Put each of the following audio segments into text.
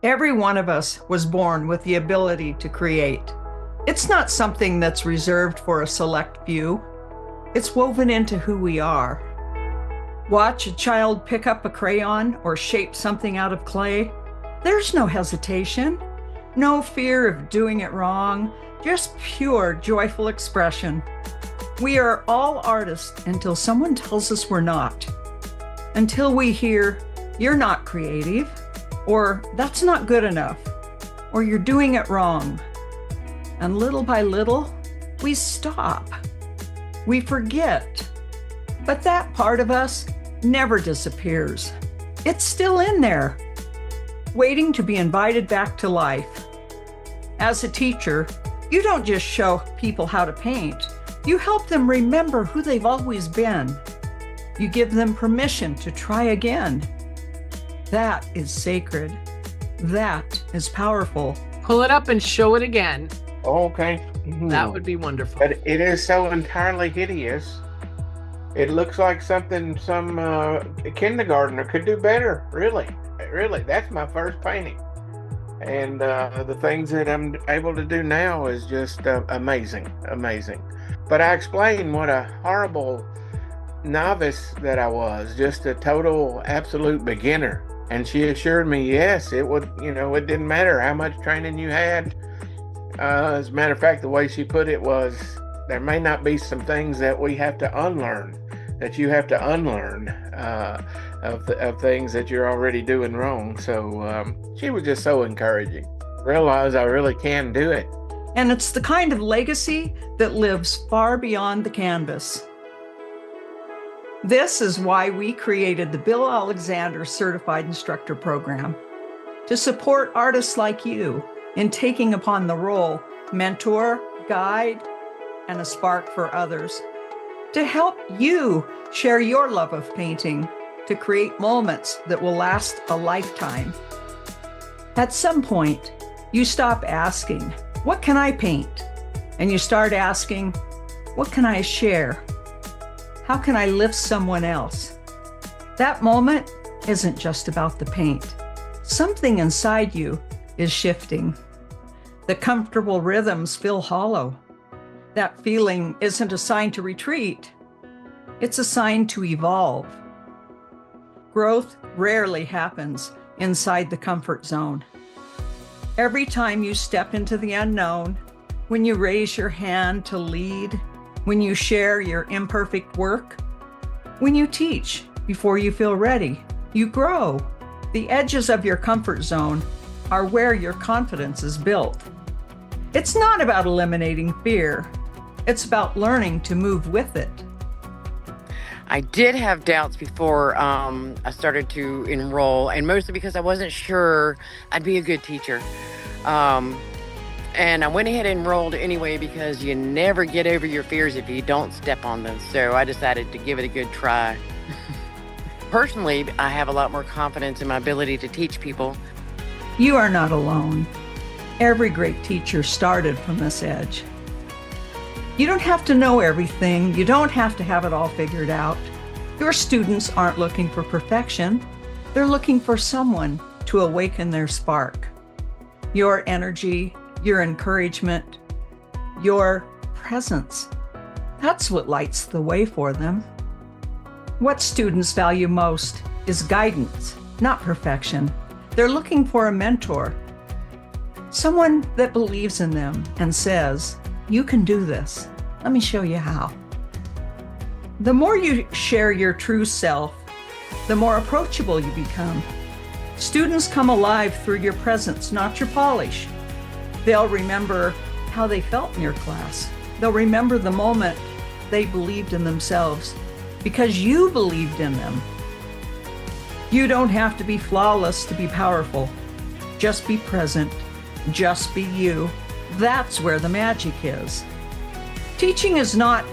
Every one of us was born with the ability to create. It's not something that's reserved for a select few. It's woven into who we are. Watch a child pick up a crayon or shape something out of clay. There's no hesitation, no fear of doing it wrong, just pure joyful expression. We are all artists until someone tells us we're not. Until we hear, "You're not creative," or "That's not good enough," or "You're doing it wrong." And little by little, we stop. We forget. But that part of us never disappears. It's still in there, waiting to be invited back to life. As a teacher, you don't just show people how to paint. You help them remember who they've always been. You give them permission to try again. That is sacred. That is powerful. Pull it up and show it again. Okay. That would be wonderful. But it is so entirely hideous. It looks like something some kindergartner could do better. Really. That's my first painting. And the things that I'm able to do now is just amazing. But I explained what a horrible novice that I was, just a total absolute beginner. And she assured me, yes, it would, it didn't matter how much training you had. As a matter of fact, the way she put it was, there may not be some things that we have to unlearn, that you have to unlearn of things that you're already doing wrong. So she was just so encouraging. Realize I really can do it. And it's the kind of legacy that lives far beyond the canvas. This is why we created the Bill Alexander Certified Instructor Program, to support artists like you in taking upon the role mentor, guide, and a spark for others, to help you share your love of painting, to create moments that will last a lifetime. At some point, you stop asking, "What can I paint?" And you start asking, "What can I share? How can I lift someone else?" That moment isn't just about the paint. Something inside you is shifting. The comfortable rhythms feel hollow. That feeling isn't a sign to retreat. It's a sign to evolve. Growth rarely happens inside the comfort zone. Every time you step into the unknown, when you raise your hand to lead, when you share your imperfect work, when you teach before you feel ready, you grow. The edges of your comfort zone are where your confidence is built. It's not about eliminating fear. It's about learning to move with it. I did have doubts before I started to enroll, and mostly because I wasn't sure I'd be a good teacher. And I went ahead and enrolled anyway because you never get over your fears if you don't step on them. So I decided to give it a good try. Personally, I have a lot more confidence in my ability to teach people. You are not alone. Every great teacher started from this edge. You don't have to know everything. You don't have to have it all figured out. Your students aren't looking for perfection. They're looking for someone to awaken their spark. Your energy, your encouragement, your presence. That's what lights the way for them. What students value most is guidance, not perfection. They're looking for a mentor, someone that believes in them and says, "You can do this. Let me show you how." The more you share your true self, the more approachable you become. Students come alive through your presence, not your polish. They'll remember how they felt in your class. They'll remember the moment they believed in themselves because you believed in them. You don't have to be flawless to be powerful. Just be present. Just be you. That's where the magic is. Teaching is not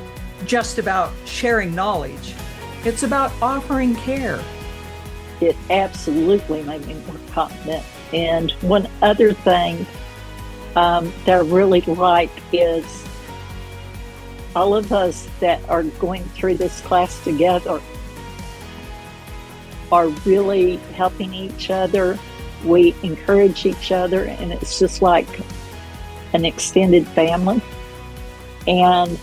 just about sharing knowledge. It's about offering care. It absolutely made me more confident. And one other thing that I really like is all of us that are going through this class together are really helping each other We encourage each other, and it's just like an extended family. And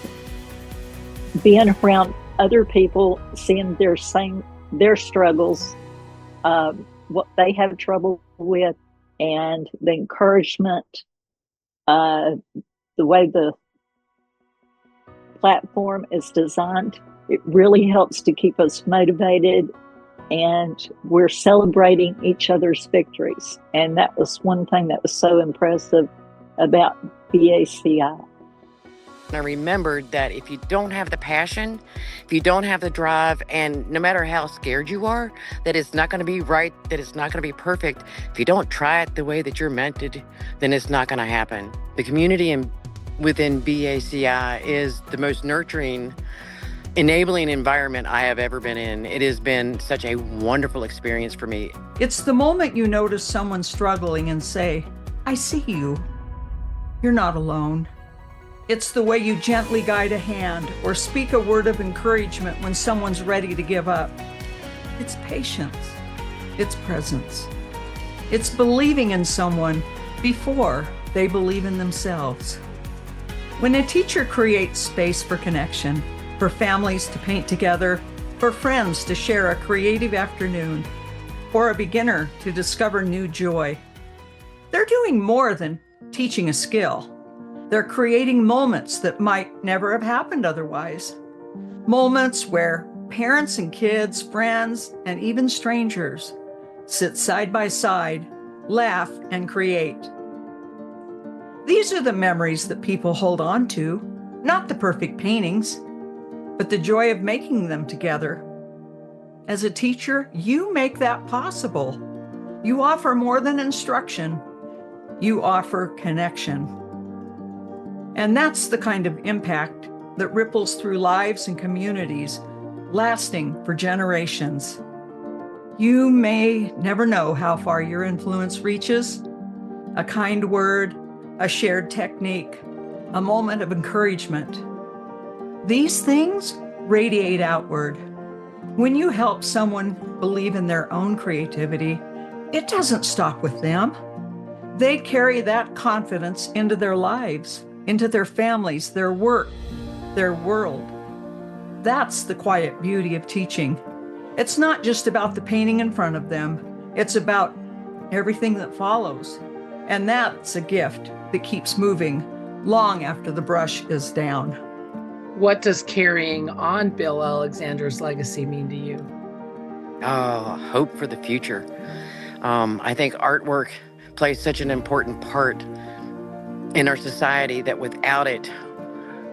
being around other people, seeing their struggles, what they have trouble with, and the encouragement, the way the platform is designed, it really helps to keep us motivated, and we're celebrating each other's victories. And that was one thing that was so impressive about BACI. I remembered that if you don't have the passion, if you don't have the drive, and no matter how scared you are, that it's not going to be right, that it's not going to be perfect, if you don't try it the way that you're meant to, then it's not going to happen. The community within BACI is the most nurturing, enabling environment I have ever been in. It has been such a wonderful experience for me. It's the moment you notice someone struggling and say, I see you. You're not alone. It's the way you gently guide a hand or speak a word of encouragement when someone's ready to give up. It's patience. It's presence. It's believing in someone before they believe in themselves. When a teacher creates space for connection, for families to paint together, for friends to share a creative afternoon, for a beginner to discover new joy, they're doing more than teaching a skill. They're creating moments that might never have happened otherwise. Moments where parents and kids, friends, and even strangers sit side by side, laugh, and create. These are the memories that people hold on to, not the perfect paintings, but the joy of making them together. As a teacher, you make that possible. You offer more than instruction. You offer connection. And that's the kind of impact that ripples through lives and communities, lasting for generations. You may never know how far your influence reaches. A kind word, a shared technique, a moment of encouragement. These things radiate outward. When you help someone believe in their own creativity, it doesn't stop with them. They carry that confidence into their lives, into their families, their work, their world. That's the quiet beauty of teaching. It's not just about the painting in front of them. It's about everything that follows. And that's a gift that keeps moving long after the brush is down. What does carrying on Bill Alexander's legacy mean to you? Oh, hope for the future. I think artwork plays such an important part in our society that without it,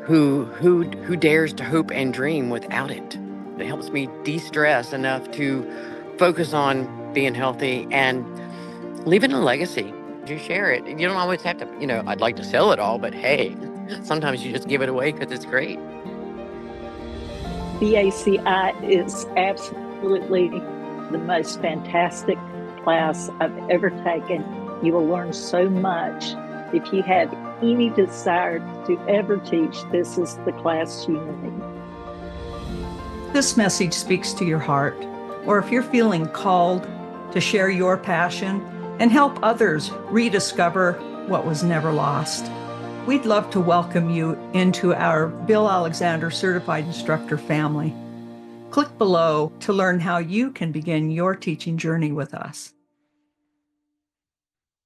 who dares to hope and dream without it? It helps me de-stress enough to focus on being healthy and leaving a legacy. You share it. You don't always have to, I'd like to sell it all, but hey, sometimes you just give it away because it's great. BACI is absolutely the most fantastic class I've ever taken. You will learn so much. If you have any desire to ever teach, this is the class you need. This message speaks to your heart, or if you're feeling called to share your passion and help others rediscover what was never lost, we'd love to welcome you into our Bill Alexander Certified Instructor family. Click below to learn how you can begin your teaching journey with us.